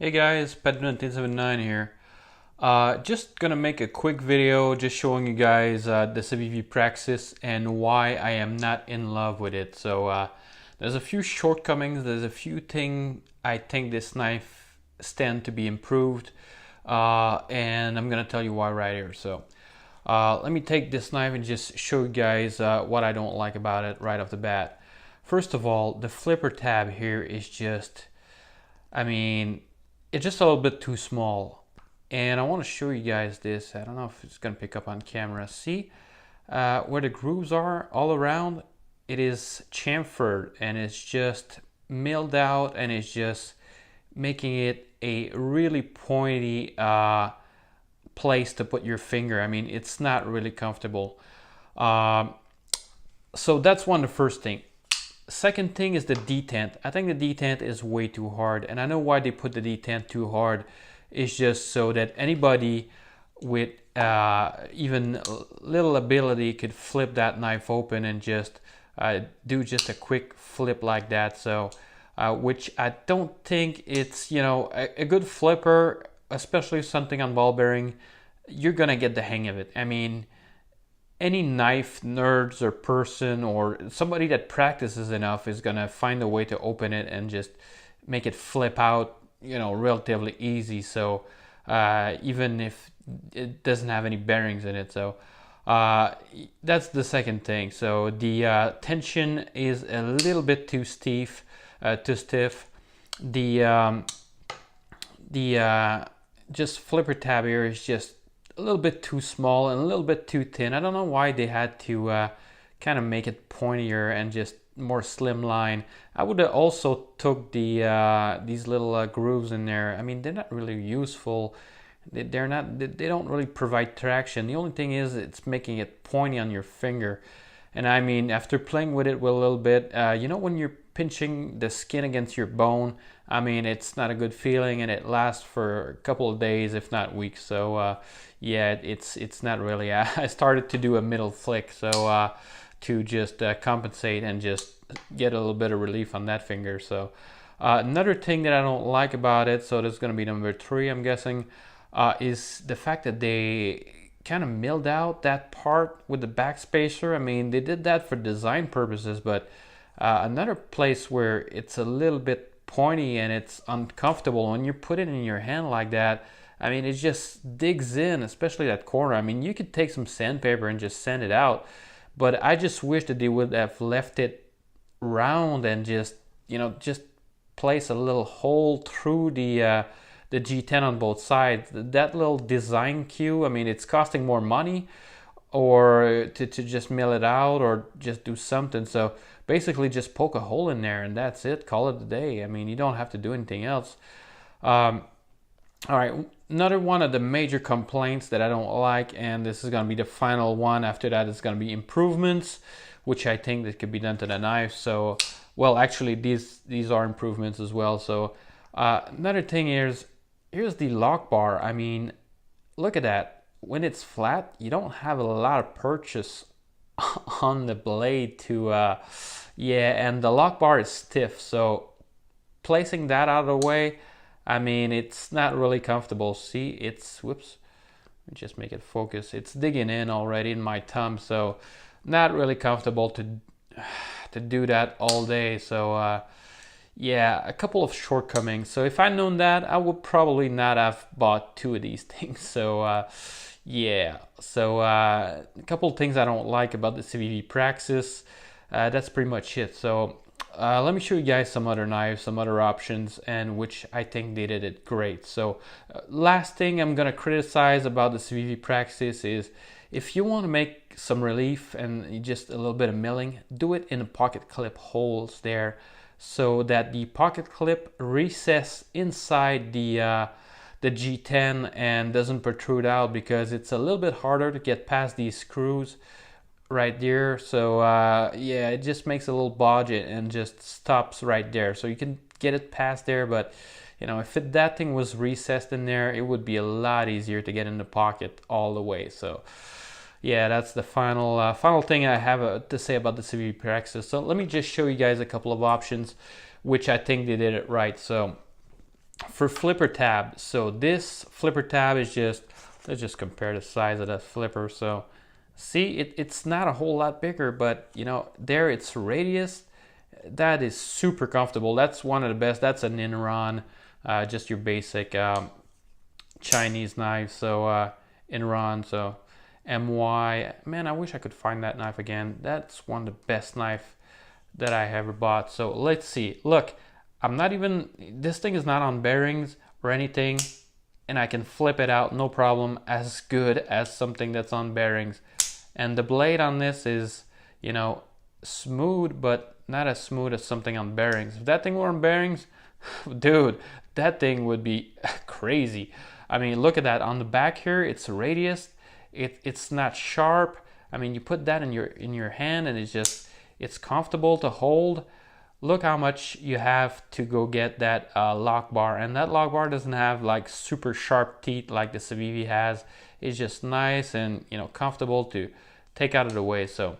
Hey guys, Pet1979 here. Just gonna make a quick video just showing you guys the Civivi Praxis and why I am not in love with it. There's a few shortcomings, there's a few things I think this knife stand to be improved, and I'm gonna tell you why right here. Let me take this knife and just show you guys what I don't like about it right off the bat. First of all, the flipper tab here is just, I mean, it's just a little bit too small. And I want to show you guys this. I don't know if it's going to pick up on camera. See where the grooves are all around? It is chamfered and it's just milled out and it's just making it a really pointy place to put your finger. I mean, it's not really comfortable. So that's the first thing. Second thing is the detent. I think the detent is way too hard, and I know why they put the detent too hard. It's just so that anybody with even little ability could flip that knife open and just do just a quick flip like that. Which I don't think it's, a good flipper, especially something on ball bearing, you're gonna get the hang of it. I mean, any knife nerds or person or somebody that practices enough is gonna find a way to open it and just make it flip out, relatively easy. Even if it doesn't have any bearings in it. That's the second thing. So the tension is a little bit too stiff. The just flipper tab here is just a little bit too small and a little bit too thin. I don't know why they had to kind of make it pointier and just more slimline. I would have also took these little grooves in there. I mean, they're not really useful. They're not. They don't really provide traction. The only thing is, it's making it pointy on your finger. And I mean, after playing with it a little bit, when you're pinching the skin against your bone, I mean, it's not a good feeling, and it lasts for a couple of days, if not weeks. Yeah, it's not really. I started to do a middle flick, to just compensate and just get a little bit of relief on that finger. Another thing that I don't like about it, so that's going to be number 3, I'm guessing, is the fact that they kind of milled out that part with the backspacer. I mean, they did that for design purposes, but another place where it's a little bit pointy and it's uncomfortable when you put it in your hand like that. I mean, it just digs in, especially that corner. I mean, you could take some sandpaper and just sand it out, but I just wish that they would have left it round and just place a little hole through the G10 on both sides. That little design cue, I mean, it's costing more money or to just mill it out or just do something. So basically just poke a hole in there and that's it. Call it a day. I mean, you don't have to do anything else. All right, another one of the major complaints that I don't like, and this is going to be the final one. After that, it's going to be improvements, which I think that could be done to the knife. Well, actually, these are improvements as well. Another thing is, here's the lock bar. I mean, look at that. When it's flat, you don't have a lot of purchase on the blade and the lock bar is stiff. So placing that out of the way, I mean, it's not really comfortable. See, whoops, let me just make it focus. It's digging in already in my thumb, so not really comfortable to do that all day. Yeah, a couple of shortcomings. So if I'd known that, I would probably not have bought 2 of these things. A couple of things I don't like about the Civivi Praxis. That's pretty much it. Let me show you guys some other knives, some other options, and which I think they did it great. Last thing I'm gonna criticize about the Civivi Praxis is if you want to make some relief and just a little bit of milling, do it in the pocket clip holes there, so that the pocket clip recesses inside the G10 and doesn't protrude out, because it's a little bit harder to get past these screws right there. Yeah, it just makes a little bodge and just stops right there. So you can get it past there, but if that thing was recessed in there, it would be a lot easier to get in the pocket all the way. Yeah, that's the final thing I have to say about the Civivi Praxis. So let me just show you guys a couple of options which I think they did it right. For flipper tab, so this flipper tab is just, let's just compare the size of that flipper. So see, it's not a whole lot bigger, but you know, there it's radius. That is super comfortable. That's one of the best. That's an Inron, just your basic Chinese knife. So Inron, so MY. Man, I wish I could find that knife again. That's one of the best knife that I ever bought. So let's see. Look, I'm not even, this thing is not on bearings or anything, and I can flip it out no problem, as good as something that's on bearings. And the blade on this is, you know, smooth, but not as smooth as something on bearings. If that thing were on bearings, dude, that thing would be crazy. I mean, look at that. On the back here, it's radius. It's not sharp. I mean, you put that in your hand, and it's comfortable to hold. Look how much you have to go get that lock bar, and that lock bar doesn't have like super sharp teeth like the Civivi has. It's just nice and, you know, comfortable to take out of the way. So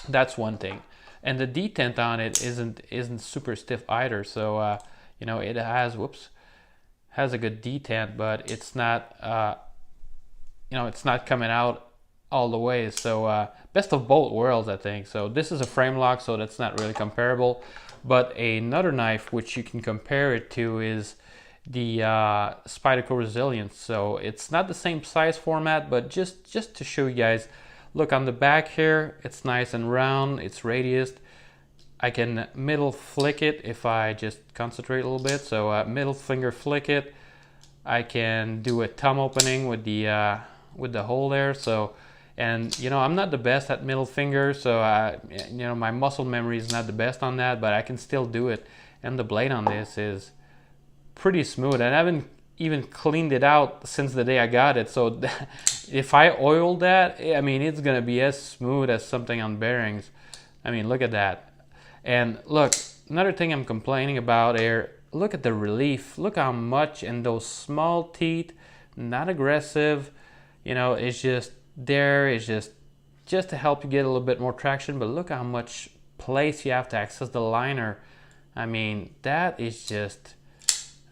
that's one thing. And the detent on it isn't super stiff either. So you know, it has a good detent, but it's not you know, it's not coming out all the way. So best of both worlds, I think. So this is a frame lock, so that's not really comparable. But another knife which you can compare it to is the Spyderco Resilience. So it's not the same size format, but just to show you guys, look on the back here, it's nice and round, it's radiused. I can middle flick it if I just concentrate a little bit. So middle finger flick it. I can do a thumb opening with the hole there. So, and you know, I'm not the best at middle finger, so you know, my muscle memory is not the best on that, but I can still do it. And the blade on this is pretty smooth, and I haven't even cleaned it out since the day I got it. So if I oil that, I mean, it's gonna be as smooth as something on bearings. I mean, look at that. And look, another thing I'm complaining about here, look at the relief. Look how much, and those small teeth, not aggressive, you know, it's just there. It's just to help you get a little bit more traction. But look how much place you have to access the liner. I mean, that is just,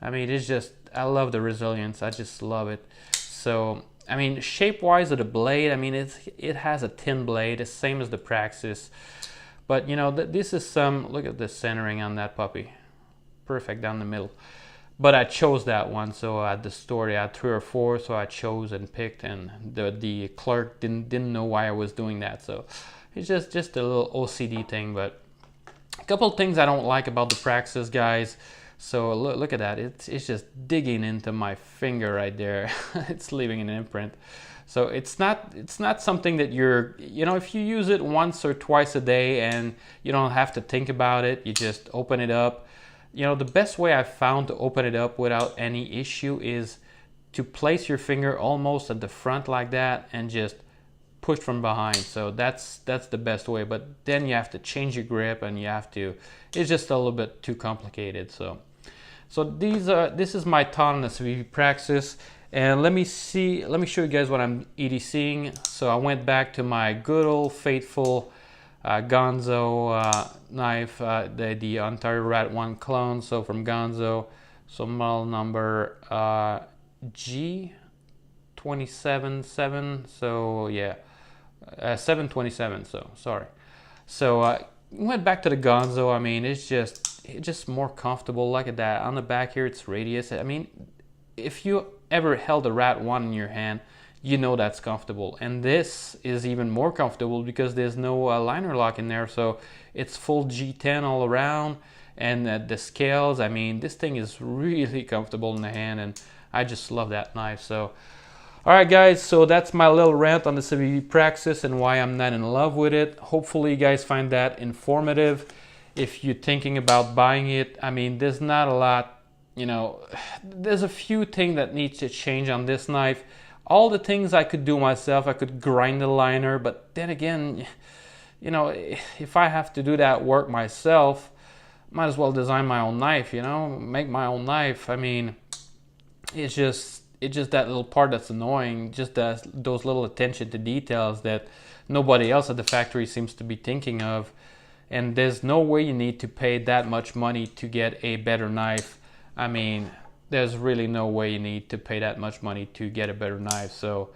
I mean, it's just, I love the Resilience. I just love it. So I mean, shape wise of the blade, I mean, it has a thin blade, the same as the Praxis. But you know, this is some, look at the centering on that puppy. Perfect down the middle. But I chose that one, so at the store they had 3 or 4, so I chose and picked, and the clerk didn't know why I was doing that. So it's just a little OCD thing. But a couple things I don't like about the Praxis, guys. So look at that, it's just digging into my finger right there. It's leaving an imprint. So it's not something that you know, if you use it once or twice a day and you don't have to think about it, you just open it up. You know, the best way I've found to open it up without any issue is to place your finger almost at the front like that and just push from behind. So that's the best way. But then you have to change your grip, and you have to, it's just a little bit too complicated. So this is my thought on the Civivi Praxis. And let me show you guys what I'm EDCing. So I went back to my good old faithful Gonzo knife, the Ontario Rat 1 clone, so from Gonzo, so model number G277, so yeah, 727, so sorry. So went back to the Gonzo. I mean, it's just more comfortable. Look at that, on the back here it's radius. I mean, if you ever held a Rat 1 in your hand, you know that's comfortable. And this is even more comfortable because there's no liner lock in there, so it's full G10 all around. And the scales, I mean, this thing is really comfortable in the hand, and I just love that knife. So alright guys, so that's my little rant on the Civivi Praxis and why I'm not in love with it. Hopefully you guys find that informative. If you're thinking about buying it, I mean, there's not a lot, you know, there's a few things that need to change on this knife. All the things I could do myself, I could grind the liner, but then again, you know, if I have to do that work myself, might as well design my own knife, you know, make my own knife. I mean, it's just that little part that's annoying, just those little attention to details that nobody else at the factory seems to be thinking of. And there's no way you need to pay that much money to get a better knife. I mean, there's really no way you need to pay that much money to get a better knife. So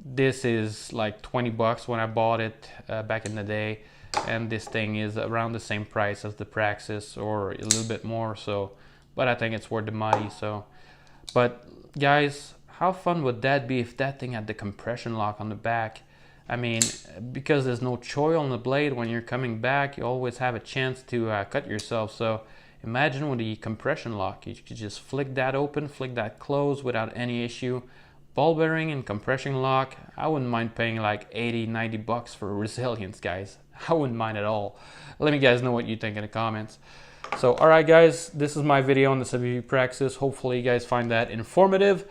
this is like 20 bucks when I bought it back in the day, and this thing is around the same price as the Praxis or a little bit more. So, but I think it's worth the money. So, but guys, how fun would that be if that thing had the compression lock on the back? I mean, because there's no choil on the blade when you're coming back, you always have a chance to cut yourself. So imagine with the compression lock, you could just flick that open, flick that closed without any issue. Ball bearing and compression lock, I wouldn't mind paying like 80, 90 bucks for resilience, guys. I wouldn't mind at all. Let me guys know what you think in the comments. So, alright guys, this is my video on the Civivi Praxis. Hopefully you guys find that informative,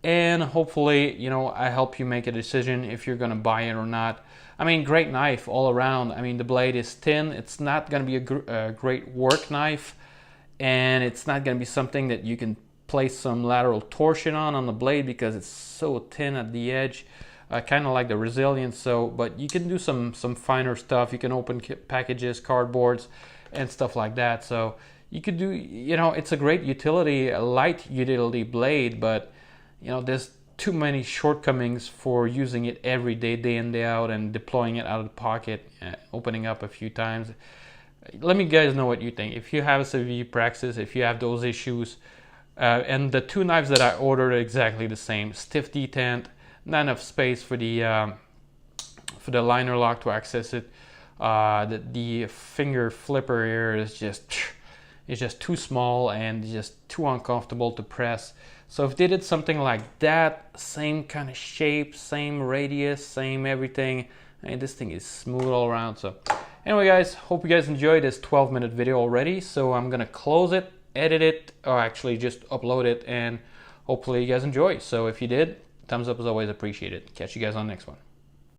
and hopefully, you know, I help you make a decision if you're gonna buy it or not. I mean, great knife all around. I mean, the blade is thin. It's not gonna be a great work knife, and it's not gonna be something that you can place some lateral torsion on the blade because it's so thin at the edge, kind of like the resilience. So, but you can do some finer stuff. You can open packages, cardboards, and stuff like that. So you could do, you know, it's a great utility, a light utility blade, but you know, there's too many shortcomings for using it every day, day in, day out, and deploying it out of the pocket, opening up a few times. Let me guys know what you think. If you have a Civivi Praxis, if you have those issues, and the two knives that I ordered are exactly the same. Stiff detent, not enough space for the liner lock to access it. The finger flipper here is just too small and just too uncomfortable to press. So if they did something like that, same kind of shape, same radius, same everything, and this thing is smooth all around. So anyway guys, hope you guys enjoyed this 12-minute video already. So I'm gonna close it, edit it, or actually just upload it, and hopefully you guys enjoy. So if you did, thumbs up is always appreciated. Catch you guys on the next one.